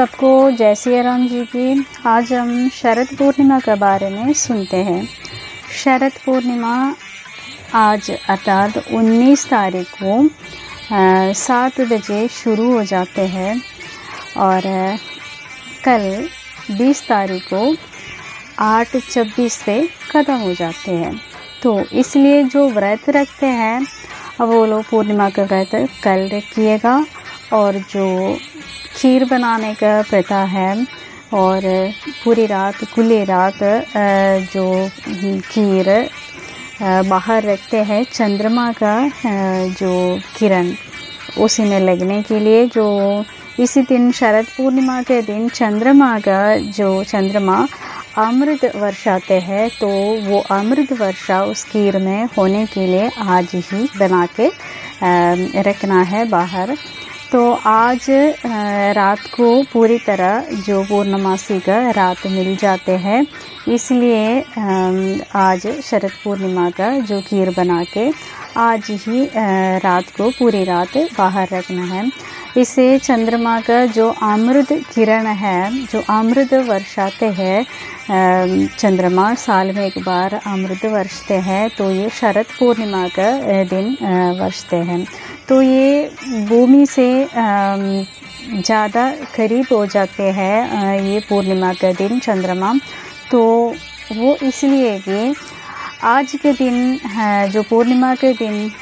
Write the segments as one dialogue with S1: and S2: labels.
S1: सबको जय सिया राम जी की। आज हम शरद पूर्णिमा के बारे में सुनते हैं। शरद पूर्णिमा आज अर्थात 19 तारीख को 7 बजे शुरू हो जाते हैं और कल 20 तारीख को 8:26 पे ख़त्म हो जाते हैं। तो इसलिए जो व्रत रखते हैं वो लोग पूर्णिमा का व्रत कल रखिएगा। और जो खीर बनाने का प्रथा है और पूरी रात खुली रात जो खीर बाहर रखते हैं चंद्रमा का जो किरण उसी में लगने के लिए, जो इसी दिन शरद पूर्णिमा के दिन चंद्रमा अमृत वर्षाते हैं, तो वो अमृत वर्षा उस खीर में होने के लिए आज ही बना के रखना है बाहर। तो आज रात को पूरी तरह जो पूर्णमासी का रात मिल जाते हैं, इसलिए आज शरद पूर्णिमा का जो खीर बना के आज ही रात को पूरी रात बाहर रखना है। इससे चंद्रमा का जो अमृत किरण है, जो अमृत वर्षाते हैं, चंद्रमा साल में एक बार अमृत वर्षते हैं, तो ये शरद पूर्णिमा का दिन वर्षते हैं। तो ये भूमि से ज़्यादा करीब हो जाते हैं ये पूर्णिमा का दिन चंद्रमा। तो वो इसलिए कि आज के दिन जो पूर्णिमा के दिन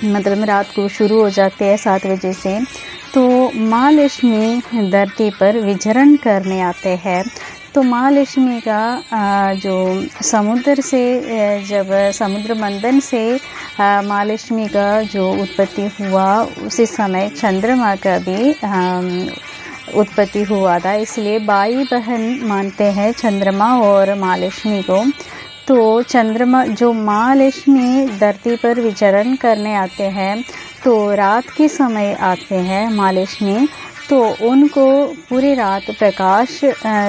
S1: मतलब रात को शुरू हो जाते हैं 7 बजे से, तो माँ लक्ष्मी धरती पर विचरण करने आते हैं। तो माँ लक्ष्मी का जो समुद्र से जब समुद्र मंथन से माँ लक्ष्मी का जो उत्पत्ति हुआ, उसी समय चंद्रमा का भी उत्पत्ति हुआ था। इसलिए भाई बहन मानते हैं चंद्रमा और माँ लक्ष्मी को। तो चंद्रमा जो माँ लक्ष्मी धरती पर विचरण करने आते हैं, तो रात के समय आते हैं माँ लक्ष्मी, तो उनको पूरी रात प्रकाश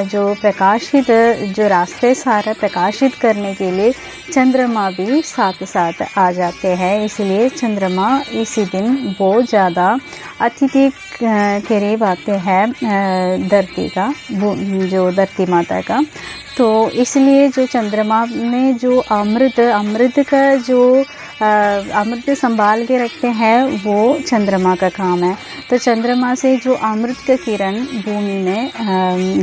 S1: जो प्रकाशित जो रास्ते सारा प्रकाशित करने के लिए चंद्रमा भी साथ साथ आ जाते हैं। इसलिए चंद्रमा इसी दिन बहुत ज़्यादा अतिथि करीब आते हैं धरती का, जो धरती माता का। तो इसलिए जो चंद्रमा में जो अमृत का जो अमृत संभाल के रखते हैं, वो चंद्रमा का काम है। तो चंद्रमा से जो अमृत का किरण भूमि में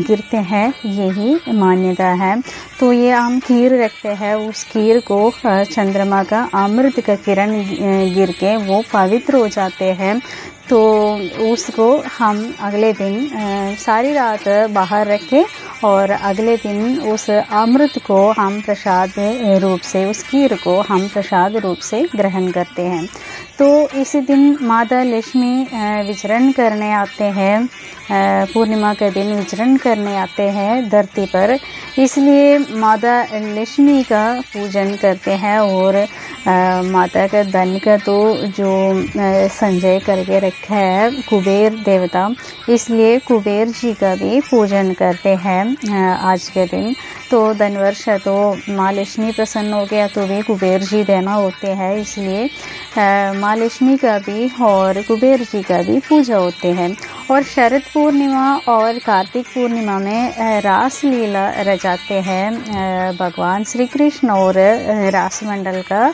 S1: गिरते हैं, यही मान्यता है। तो ये हम खीर रखते हैं, उस खीर को चंद्रमा का अमृत का किरण गिर के वो पवित्र हो जाते हैं। तो उसको हम अगले दिन सारी रात बाहर रखें और अगले दिन उस अमृत को हम प्रसाद रूप से, उस खीर को हम प्रसाद रूप से ग्रहण करते हैं। तो इसी दिन माता लक्ष्मी विचरण करने आते हैं, पूर्णिमा के दिन विचरण करने आते हैं धरती पर। इसलिए माता लक्ष्मी का पूजन करते हैं और माता का धन का तो जो संचय करके रखा है कुबेर देवता, इसलिए कुबेर जी का भी पूजन करते हैं आज के दिन। तो धन वर्ष तो माँ लक्ष्मी प्रसन्न हो गया तो भी कुबेर जी देना होते हैं, इसलिए माँ लक्ष्मी का भी और कुबेर जी का भी पूजा होते हैं। और शरद पूर्णिमा और कार्तिक पूर्णिमा में रास लीला रचाते हैं भगवान श्री कृष्ण और रास मंडल का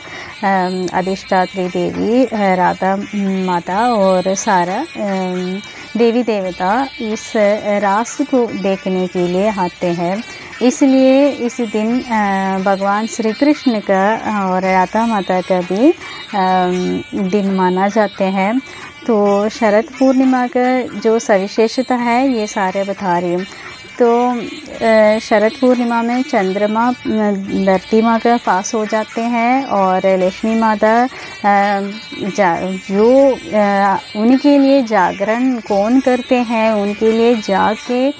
S1: अधिष्ठात्री देवी राधा माता और सारा देवी देवता इस रास को देखने के लिए आते हैं। इसलिए इस दिन भगवान श्री कृष्ण का और राधा माता का भी दिन माना जाते हैं। तो शरद पूर्णिमा का जो सविशेषता है ये सारे बता रही हूँ। तो शरद पूर्णिमा में चंद्रमा धरती माँ का पास हो जाते हैं और लक्ष्मी माता जो उनके लिए जागरण कौन करते हैं, उनके लिए जाग के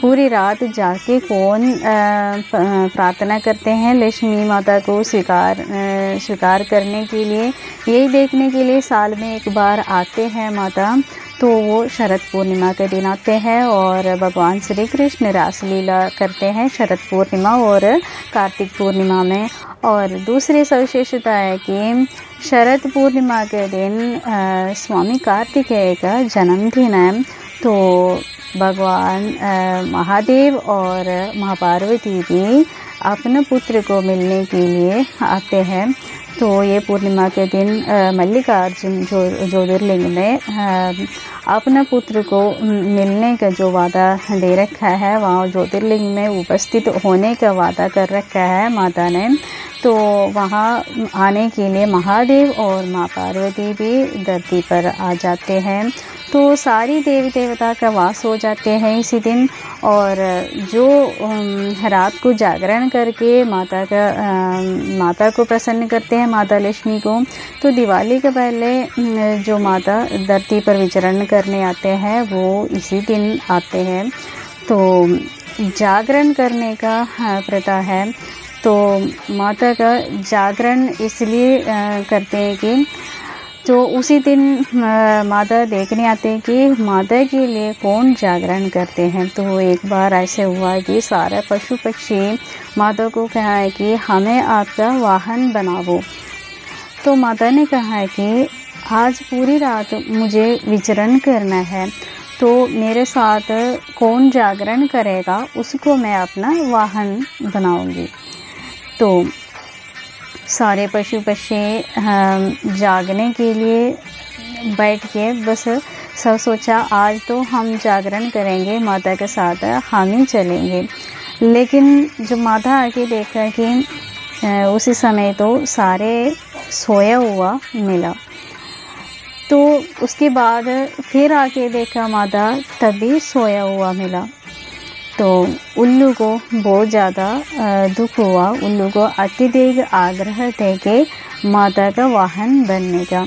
S1: पूरी रात जाग के कौन प्रार्थना करते हैं लक्ष्मी माता को स्वीकार करने के लिए, यही देखने के लिए साल में एक बार आते हैं माता। तो वो शरद पूर्णिमा के दिन आते हैं और भगवान श्री कृष्ण रासलीला करते हैं शरद पूर्णिमा और कार्तिक पूर्णिमा में। और दूसरी सविशेषता है कि शरद पूर्णिमा के दिन स्वामी कार्तिकेय का जन्मदिन है। तो भगवान महादेव और माँ पार्वती भी अपने पुत्र को मिलने के लिए आते हैं। तो ये पूर्णिमा के दिन मल्लिकार्जुन ज्योतिर्लिंग में अपने पुत्र को मिलने का जो वादा दे रखा है, वहाँ ज्योतिर्लिंग में उपस्थित होने का वादा कर रखा है माता ने। तो वहाँ आने के लिए महादेव और माँ पार्वती भी धरती पर आ जाते हैं। तो सारी देवी देवता का वास हो जाते हैं इसी दिन। और जो रात को जागरण करके माता को प्रसन्न करते हैं, माता लक्ष्मी को, तो दिवाली के पहले जो माता धरती पर विचरण करने आते हैं वो इसी दिन आते हैं। तो जागरण करने का प्रथा है। तो माता का जागरण इसलिए करते हैं कि तो उसी दिन माता देखने आते हैं कि माता के लिए कौन जागरण करते हैं। तो एक बार ऐसे हुआ कि सारे पशु पक्षी माता को कहा है कि हमें आपका वाहन बनाओ। तो माता ने कहा है कि आज पूरी रात मुझे विचरण करना है, तो मेरे साथ कौन जागरण करेगा उसको मैं अपना वाहन बनाऊंगी। तो सारे पशु पक्षी जागने के लिए बैठ के बस सब सोचा आज तो हम जागरण करेंगे, माता के साथ हम ही चलेंगे। लेकिन जब माता आके देखा कि उसी समय तो सारे सोया हुआ मिला, तो उसके बाद फिर आके देखा माता तभी सोया हुआ मिला। तो उल्लू को बहुत ज़्यादा दुख हुआ। उल्लू को अत्यधिक आग्रह थे कि माता का वाहन बनने का।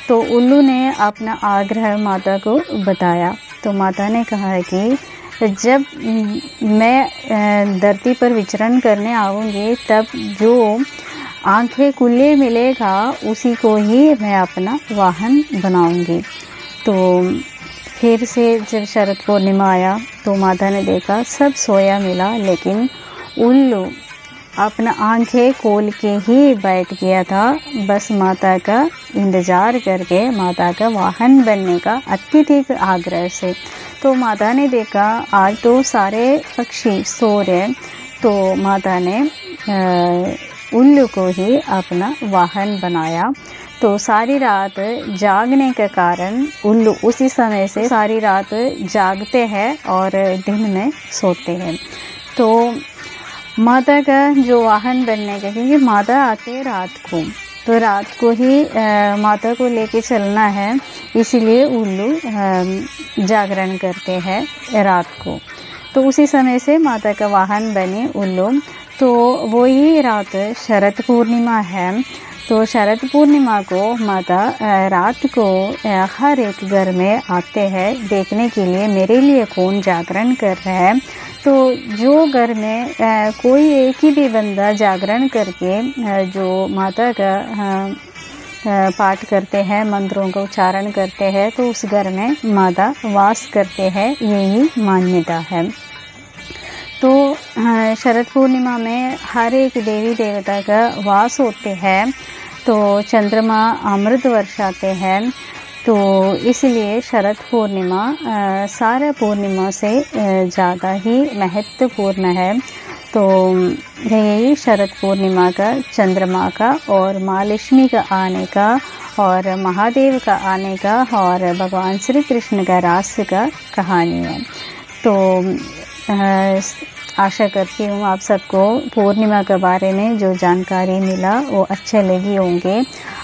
S1: तो उल्लू ने अपना आग्रह माता को बताया। तो माता ने कहा है कि जब मैं धरती पर विचरण करने आऊँगी तब जो आंखें खुले मिलेगा उसी को ही मैं अपना वाहन बनाऊँगी। तो फिर से जब शरद पूर्णिमा आया तो माता ने देखा सब सोया मिला, लेकिन उल्लू अपना आंखें खोल के ही बैठ गया था, बस माता का इंतज़ार करके माता का वाहन बनने का अत्यधिक आग्रह से। तो माता ने देखा आज तो सारे पक्षी सो रहे, तो माता ने उल्लू को ही अपना वाहन बनाया। तो सारी रात जागने के कारण उल्लू उसी समय से सारी रात जागते हैं और दिन में सोते हैं। तो माता का जो वाहन बनने का, क्योंकि माता आते हैं रात को, तो रात को ही माता को लेके चलना है, इसीलिए उल्लू जागरण करते हैं रात को। तो उसी समय से माता का वाहन बने उल्लू। तो वही रात शरद पूर्णिमा है। तो शरद पूर्णिमा को माता रात को हर एक घर में आते हैं देखने के लिए मेरे लिए कौन जागरण कर रहा है। तो जो घर में कोई एक ही भी बंदा जागरण करके जो माता का पाठ करते हैं, मंत्रों का उच्चारण करते हैं, तो उस घर में माता वास करते हैं, यही मान्यता है। तो शरद पूर्णिमा में हर एक देवी देवता का वास होते हैं। तो चंद्रमा अमृत वर्षाते हैं, तो इसलिए शरद पूर्णिमा सारे पूर्णिमा से ज़्यादा ही महत्वपूर्ण है। तो यही शरद पूर्णिमा का, चंद्रमा का और माँ लक्ष्मी का आने का और महादेव का आने का और भगवान श्री कृष्ण का रास का कहानी है। तो आशा करती हूँ आप सबको पूर्णिमा के बारे में जो जानकारी मिला वो अच्छे लगी होंगे।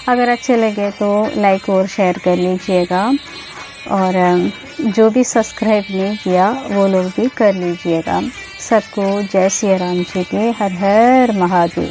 S1: अगर अच्छे लगे तो लाइक और शेयर कर लीजिएगा, और जो भी सब्सक्राइब नहीं किया वो लोग भी कर लीजिएगा। सबको जय श्री राम जी की हर हर महादेव।